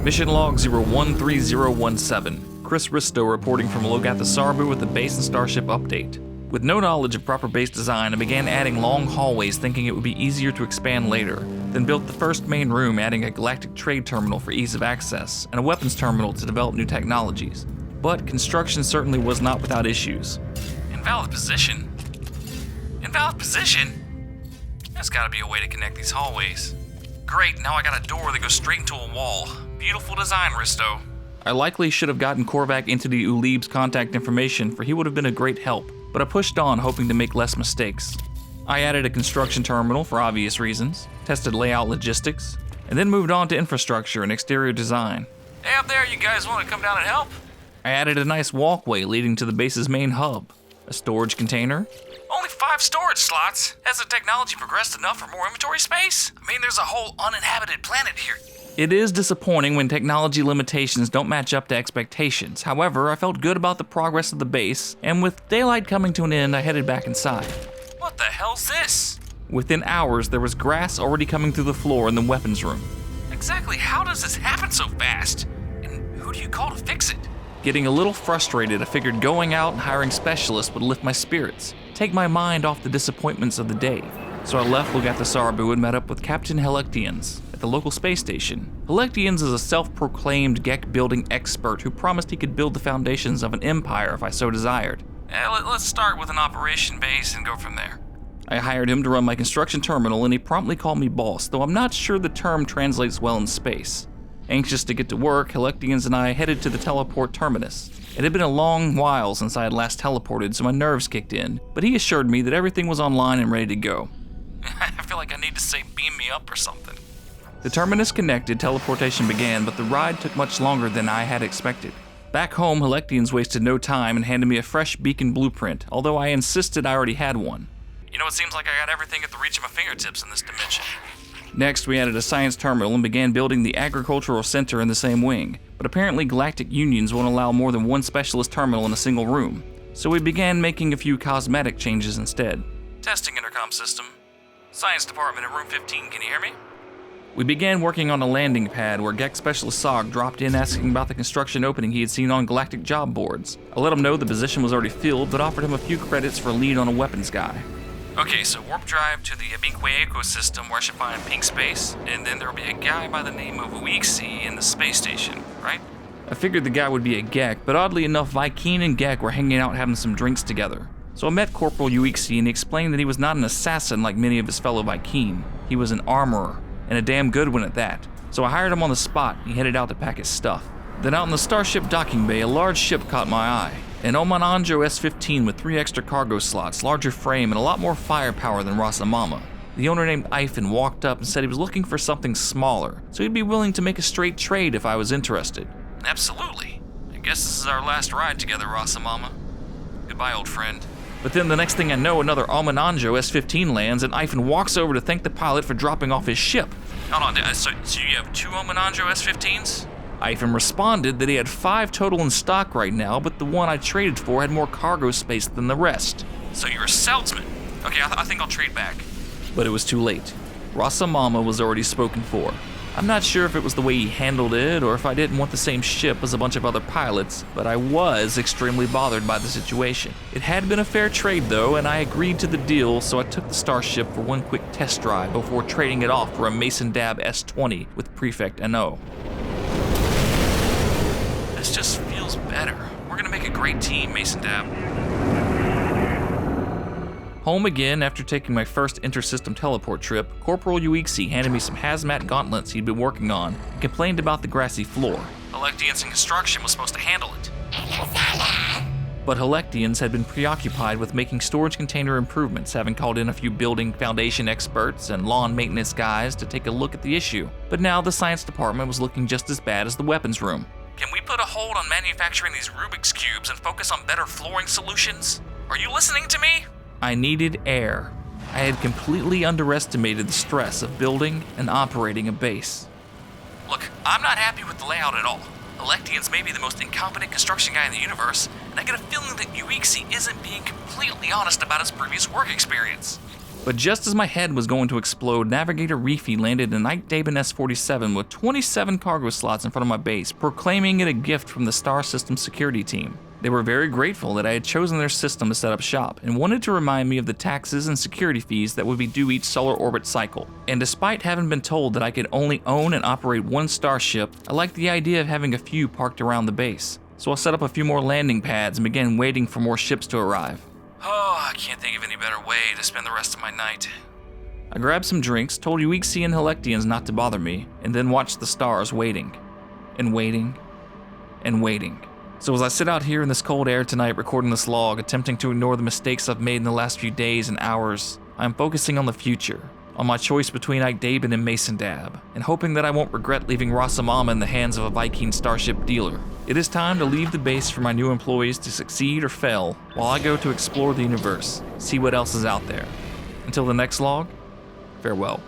Mission Log 013017. Chris Risto reporting from Logatha Sarbu with the base and Starship update. With no knowledge of proper base design, I began adding long hallways thinking it would be easier to expand later, then built the first main room adding a galactic trade terminal for ease of access, and a weapons terminal to develop new technologies. But construction certainly was not without issues. Invalid position? Invalid position? There's gotta be a way to connect these hallways. Great, now I got a door that goes straight into a wall. Beautiful design, Risto. I likely should have gotten Korvac into the Ulib's contact information, for he would have been a great help, but I pushed on hoping to make less mistakes. I added a construction terminal for obvious reasons, tested layout logistics, and then moved on to infrastructure and exterior design. Hey up there, you guys want to come down and help? I added a nice walkway leading to the base's main hub, a storage container. Only 5 storage slots? Has the technology progressed enough for more inventory space? I mean, there's a whole uninhabited planet here. It is disappointing when technology limitations don't match up to expectations. However, I felt good about the progress of the base, and with daylight coming to an end, I headed back inside. What the hell's this? Within hours, there was grass already coming through the floor in the weapons room. Exactly how does this happen so fast? And who do you call to fix it? Getting a little frustrated, I figured going out and hiring specialists would lift my spirits, take my mind off the disappointments of the day. So I left Logatha Sarbu and met up with Captain Helektions at the local space station. Helektions is a self-proclaimed Gek building expert who promised he could build the foundations of an empire if I so desired. Let's start with an operation base and go from there. I hired him to run my construction terminal and he promptly called me boss, though I'm not sure the term translates well in space. Anxious to get to work, Helektions and I headed to the teleport terminus. It had been a long while since I had last teleported, so my nerves kicked in, but he assured me that everything was online and ready to go. I feel like I need to say beam me up or something. The terminus connected, teleportation began, but the ride took much longer than I had expected. Back home, Helektions wasted no time and handed me a fresh beacon blueprint, although I insisted I already had one. You know, it seems like I got everything at the reach of my fingertips in this dimension. Next, we added a science terminal and began building the agricultural center in the same wing, but apparently galactic unions won't allow more than one specialist terminal in a single room, so we began making a few cosmetic changes instead. Testing intercom system. Science department in room 15, can you hear me? We began working on a landing pad where Gek Specialist Sog dropped in asking about the construction opening he had seen on galactic job boards. I let him know the position was already filled, but offered him a few credits for lead on a weapons guy. Okay, so warp drive to the Abinkwe ecosystem where I should find pink space, and then there'll be a guy by the name of Uixi in the space station, right? I figured the guy would be a Gek, but oddly enough, Vy'keen and Gek were hanging out having some drinks together. So I met Corporal Uixi and he explained that he was not an assassin like many of his fellow Vy'keen. He was an armorer, and a damn good one at that. So I hired him on the spot and he headed out to pack his stuff. Then out in the Starship docking bay, a large ship caught my eye. An Omananjo S-15 with 3 extra cargo slots, larger frame, and a lot more firepower than Rasamama. The owner named Ivan walked up and said he was looking for something smaller, so he'd be willing to make a straight trade if I was interested. Absolutely. I guess this is our last ride together, Rasamama. Goodbye, old friend. But then the next thing I know, another Omananjo S-15 lands and Ivan walks over to thank the pilot for dropping off his ship. Hold on, so you have 2 Omananjo S-15s? Ivan responded that he had 5 total in stock right now, but the one I traded for had more cargo space than the rest. So you're a salesman? Okay, I think I'll trade back. But it was too late. Rasamama was already spoken for. I'm not sure if it was the way he handled it or if I didn't want the same ship as a bunch of other pilots, but I was extremely bothered by the situation. It had been a fair trade though, and I agreed to the deal, so I took the Starship for one quick test drive before trading it off for a Mason Dab S-20 with Prefect NO. This just feels better. We're gonna make a great team, Mason Dab. Home again after taking my first intersystem teleport trip, Corporal Uixi handed me some hazmat gauntlets he'd been working on and complained about the grassy floor. Helektions in construction was supposed to handle it. But Helektions had been preoccupied with making storage container improvements, having called in a few building foundation experts and lawn maintenance guys to take a look at the issue. But now the science department was looking just as bad as the weapons room. Can we put a hold on manufacturing these Rubik's Cubes and focus on better flooring solutions? Are you listening to me? I needed air. I had completely underestimated the stress of building and operating a base. Look, I'm not happy with the layout at all. Helektions may be the most incompetent construction guy in the universe, and I get a feeling that Uixi isn't being completely honest about his previous work experience. But just as my head was going to explode, Navigator Rifi landed an Ike S-47 with 27 cargo slots in front of my base, proclaiming it a gift from the Star System security team. They were very grateful that I had chosen their system to set up shop, and wanted to remind me of the taxes and security fees that would be due each solar orbit cycle. And despite having been told that I could only own and operate one Starship, I liked the idea of having a few parked around the base. So I set up a few more landing pads and began waiting for more ships to arrive. Oh, I can't think of any better way to spend the rest of my night. I grabbed some drinks, told Uixi and Helektions not to bother me, and then watched the stars waiting, and waiting, and waiting. So as I sit out here in this cold air tonight recording this log, attempting to ignore the mistakes I've made in the last few days and hours, I am focusing on the future, on my choice between Ike Dabin and Mason Dab, and hoping that I won't regret leaving Rasamama in the hands of a Viking Starship dealer. It is time to leave the base for my new employees to succeed or fail, while I go to explore the universe, see what else is out there. Until the next log, farewell.